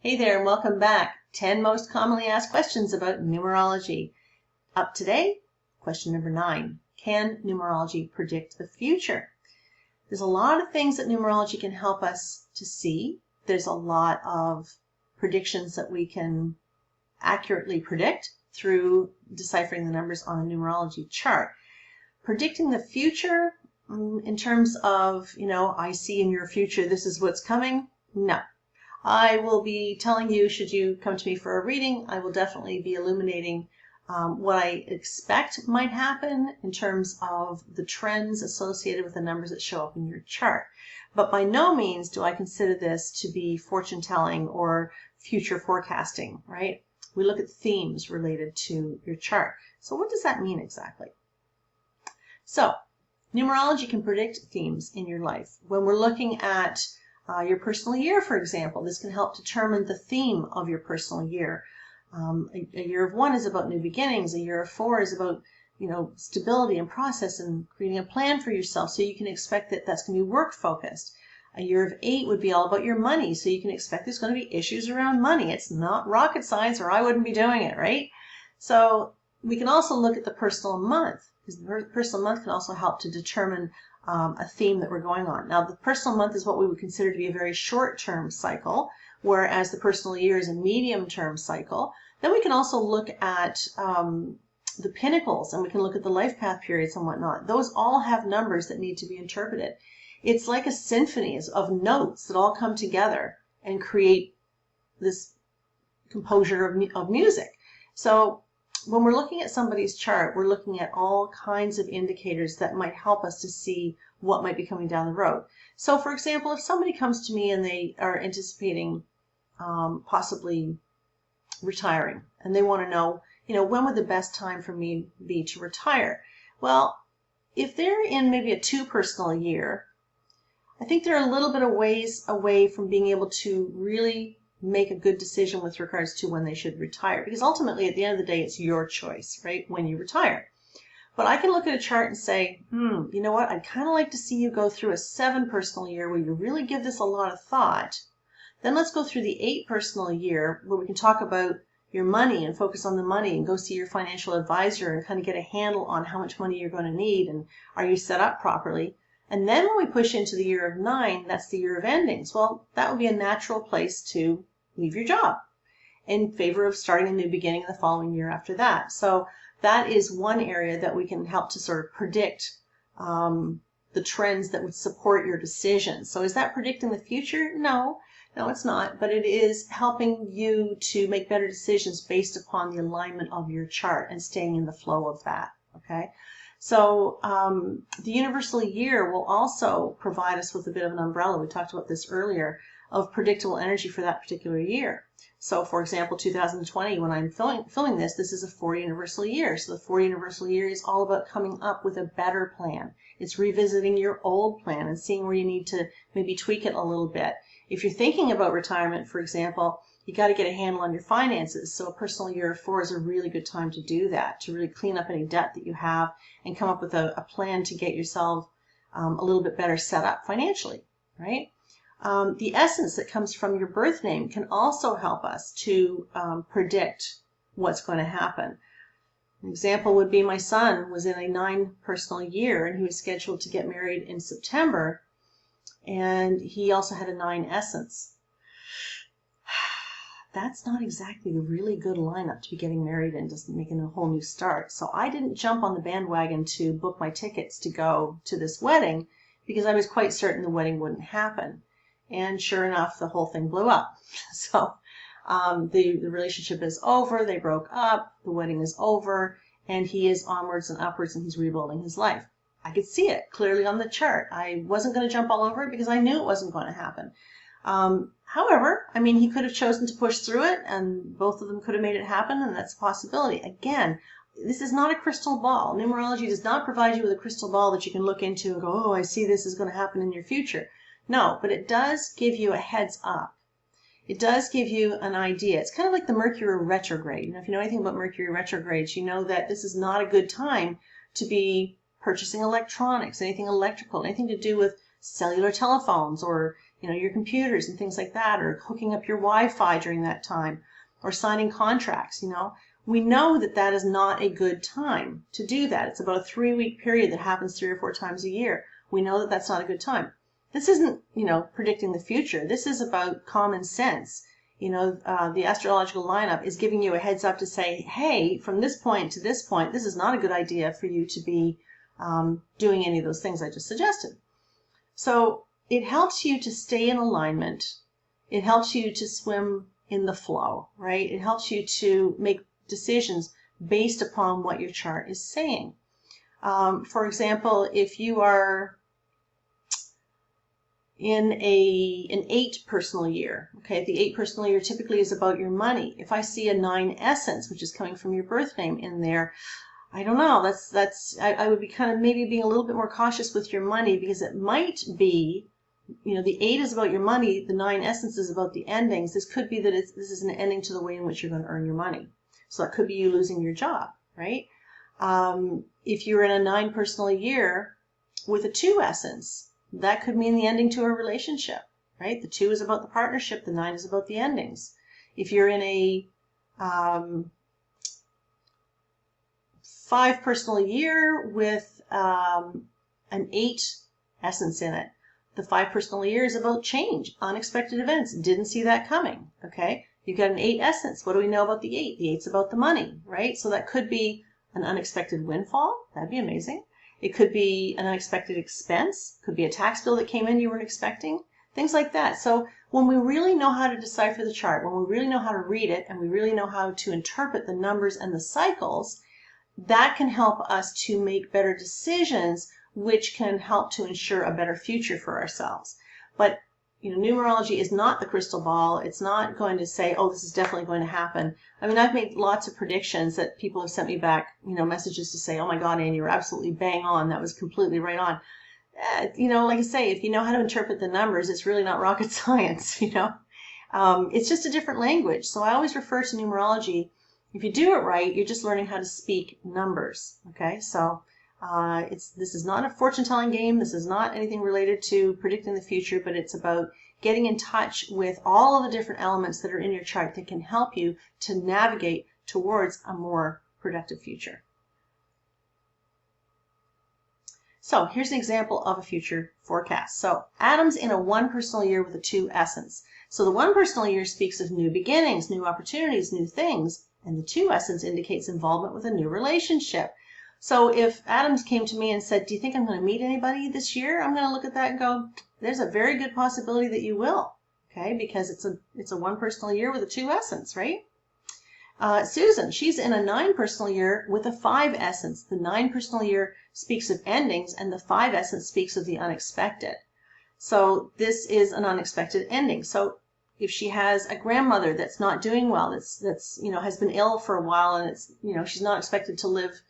Hey there, and welcome back. 10 most commonly asked questions about numerology. Up today, question number 9. Can numerology predict the future? There's a lot of things that numerology can help us to see. There's a lot of predictions that we can accurately predict through deciphering the numbers on a numerology chart. Predicting the future in terms of, I see in your future this is what's coming, no. I will be telling you, should you come to me for a reading, I will definitely be illuminating what I expect might happen in terms of the trends associated with the numbers that show up in your chart. But by no means do I consider this to be fortune telling or future forecasting, right? We look at themes related to your chart. So what does that mean exactly? So numerology can predict themes in your life. When we're looking at your personal year, for example, this can help determine the theme of your personal year. A year of 1 is about new beginnings. A year of 4 is about, stability and process and creating a plan for yourself. So you can expect that that's going to be work focused. A year of 8 would be all about your money. So you can expect there's going to be issues around money. It's not rocket science, or I wouldn't be doing it, right? So we can also look at the personal month, because the personal month can also help to determine a theme that we're going on. Now, the personal month is what we would consider to be a very short-term cycle, whereas the personal year is a medium-term cycle. Then we can also look at the pinnacles, and we can look at the life path periods and whatnot. Those all have numbers that need to be interpreted. It's like a symphony of notes that all come together and create this composure of music. So when we're looking at somebody's chart, we're looking at all kinds of indicators that might help us to see what might be coming down the road. So, for example, if somebody comes to me and they are anticipating possibly retiring, and they want to know, when would the best time for me be to retire? Well, if they're in maybe a 2 personal year, I think they're a little bit of ways away from being able to really make a good decision with regards to when they should retire, because ultimately at the end of the day it's your choice, right, when you retire. But I can look at a chart and say, you know what, I'd kind of like to see you go through a 7 personal year where you really give this a lot of thought. Then let's go through the 8 personal year where we can talk about your money and focus on the money and go see your financial advisor and kind of get a handle on how much money you're going to need and are you set up properly. And then when we push into the year of 9, that's the year of endings. Well, that would be a natural place to leave your job in favor of starting a new beginning the following year after that. So that is one area that we can help to sort of predict the trends that would support your decision. So is that predicting the future? No, it's not. But it is helping you to make better decisions based upon the alignment of your chart and staying in the flow of that. Okay. So the universal year will also provide us with a bit of an umbrella. We talked about this earlier, of predictable energy for that particular year. So for example, 2020, when I'm filming this is a 4 universal year. So the 4 universal year is all about coming up with a better plan. It's revisiting your old plan and seeing where you need to maybe tweak it a little bit. If you're thinking about retirement, for example, you got to get a handle on your finances. So a personal year of 4 is a really good time to do that, to really clean up any debt that you have and come up with a plan to get yourself a little bit better set up financially, right? The essence that comes from your birth name can also help us to predict what's going to happen. An example would be my son was in a 9 personal year and he was scheduled to get married in September, and he also had a 9 essence. That's not exactly a really good lineup to be getting married and just making a whole new start. So I didn't jump on the bandwagon to book my tickets to go to this wedding because I was quite certain the wedding wouldn't happen. And sure enough, the whole thing blew up. So the relationship is over. They broke up. The wedding is over. And he is onwards and upwards, and he's rebuilding his life. I could see it clearly on the chart. I wasn't going to jump all over it because I knew it wasn't going to happen. However, he could have chosen to push through it, and both of them could have made it happen, and that's a possibility. Again, this is not a crystal ball. Numerology does not provide you with a crystal ball that you can look into and go, oh, I see this is going to happen in your future. No, but it does give you a heads up. It does give you an idea. It's kind of like the Mercury retrograde. If you know anything about Mercury retrogrades, you know that this is not a good time to be purchasing electronics, anything electrical, anything to do with cellular telephones or your computers and things like that, or hooking up your Wi-Fi during that time, or signing contracts. We know that that is not a good time to do that. It's about a 3-week period that happens 3 or 4 times a year. We know that that's not a good time. This isn't, predicting the future. This is about common sense. The astrological lineup is giving you a heads up to say, hey, from this point to this point, this is not a good idea for you to be doing any of those things I just suggested. So it helps you to stay in alignment. It helps you to swim in the flow, right? It helps you to make decisions based upon what your chart is saying. For example, if you are in an 8 personal year, okay, the 8 personal year typically is about your money. If I see a 9 essence, which is coming from your birth name in there, I don't know, I would be kind of maybe being a little bit more cautious with your money, because it might be, the 8 is about your money, the 9 essence is about the endings. This could be that this is an ending to the way in which you're going to earn your money. So that could be you losing your job, right? If you're in a 9 personal year with a 2 essence, that could mean the ending to a relationship, right? The 2 is about the partnership, the 9 is about the endings. If you're in a 5 personal year with an 8 essence in it, the 5 personal year is about change, unexpected events. Didn't see that coming, okay? You've got an 8 essence. What do we know about the 8? The 8's about the money, right? So that could be an unexpected windfall. That'd be amazing. It could be an unexpected expense. Could be a tax bill that came in you weren't expecting. Things like that. So when we really know how to decipher the chart, when we really know how to read it, and we really know how to interpret the numbers and the cycles, that can help us to make better decisions, which can help to ensure a better future for ourselves. But numerology is not the crystal ball. It's not going to say, oh, this is definitely going to happen. I mean, I've made lots of predictions that people have sent me back, messages to say, oh my God, Anne, you were absolutely bang on. That was completely right on. Like I say, if you know how to interpret the numbers, it's really not rocket science, It's just a different language. So I always refer to numerology. If you do it right, you're just learning how to speak numbers, okay? So this is not a fortune-telling game. This is not anything related to predicting the future, but it's about getting in touch with all of the different elements that are in your chart that can help you to navigate towards a more productive future. So here's an example of a future forecast. So Adam's in a 1 personal year with a 2 essence. So the 1 personal year speaks of new beginnings, new opportunities, new things, and the 2 essence indicates involvement with a new relationship. So if Adams came to me and said, do you think I'm going to meet anybody this year? I'm going to look at that and go, there's a very good possibility that you will, okay? Because it's a 1 personal year with a 2 essence, right? Susan, she's in a 9 personal year with a 5 essence. The 9 personal year speaks of endings, and the 5 essence speaks of the unexpected. So this is an unexpected ending. So if she has a grandmother that's not doing well, that's has been ill for a while, and it's she's not expected to live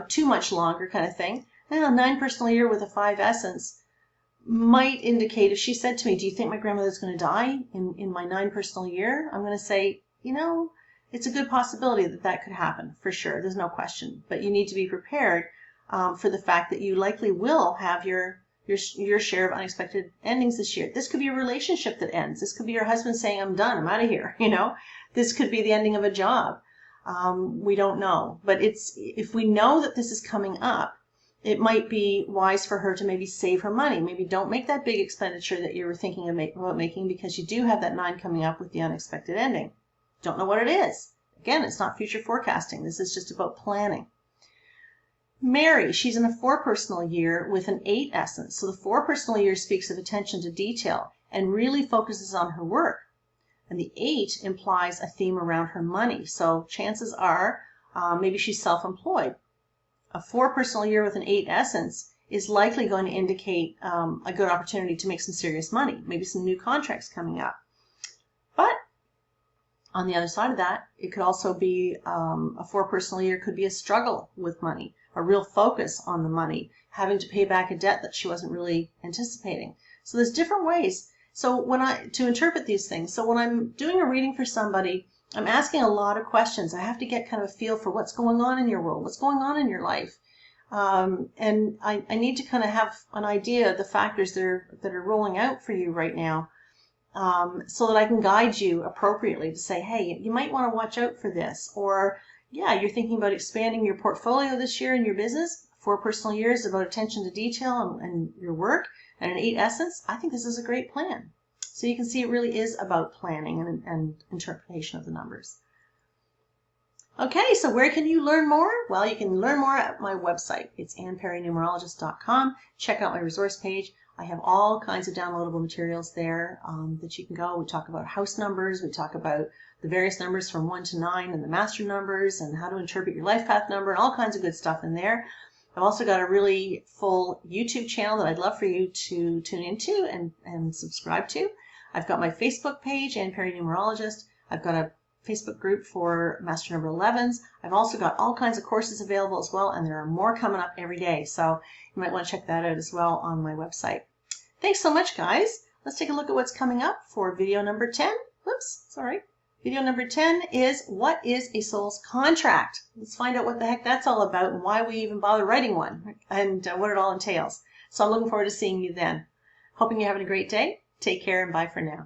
too much longer, kind of thing. And a 9 personal year with a 5 essence might indicate, if she said to me, do you think my grandmother's going to die in my 9 personal year? I'm going to say, it's a good possibility that could happen, for sure. There's no question. But you need to be prepared for the fact that you likely will have your share of unexpected endings this year. This could be a relationship that ends. This could be your husband saying, I'm done, I'm out of here. This could be the ending of a job. We don't know. But if we know that this is coming up, it might be wise for her to maybe save her money. Maybe don't make that big expenditure that you were thinking about making, because you do have that 9 coming up with the unexpected ending. Don't know what it is. Again, it's not future forecasting. This is just about planning. Mary, she's in a 4 personal year with an 8 essence. So the 4 personal year speaks of attention to detail and really focuses on her work. And the 8 implies a theme around her money. So chances are maybe she's self-employed. A 4 personal year with an 8 essence is likely going to indicate a good opportunity to make some serious money, maybe some new contracts coming up. But on the other side of that, it could also be a 4 personal year could be a struggle with money, a real focus on the money, having to pay back a debt that she wasn't really anticipating. So there's different ways. So to interpret these things, so when I'm doing a reading for somebody, I'm asking a lot of questions. I have to get kind of a feel for what's going on in your world, what's going on in your life. And I need to kind of have an idea of the factors that are rolling out for you right now, so that I can guide you appropriately to say, hey, you might want to watch out for this. Or, yeah, you're thinking about expanding your portfolio this year in your business. 4 personal years about attention to detail and your work, and an 8 essence. I think this is a great plan. So you can see it really is about planning and interpretation of the numbers. Okay, so where can you learn more? Well, you can learn more at my website. It's AnnPerryNumerologist.com. Check out my resource page. I have all kinds of downloadable materials there that you can go. We talk about house numbers. We talk about the various numbers from 1 to 9 and the master numbers and how to interpret your life path number and all kinds of good stuff in there. I've also got a really full YouTube channel that I'd love for you to tune into and subscribe to. I've got my Facebook page, Ann Perry Numerologist. I've got a Facebook group for Master Number 11s. I've also got all kinds of courses available as well, and there are more coming up every day. So you might want to check that out as well on my website. Thanks so much, guys. Let's take a look at what's coming up for video number 10. Whoops, sorry. Video number 10 is, what is a soul's contract? Let's find out what the heck that's all about and why we even bother writing one and what it all entails. So I'm looking forward to seeing you then. Hoping you're having a great day. Take care and bye for now.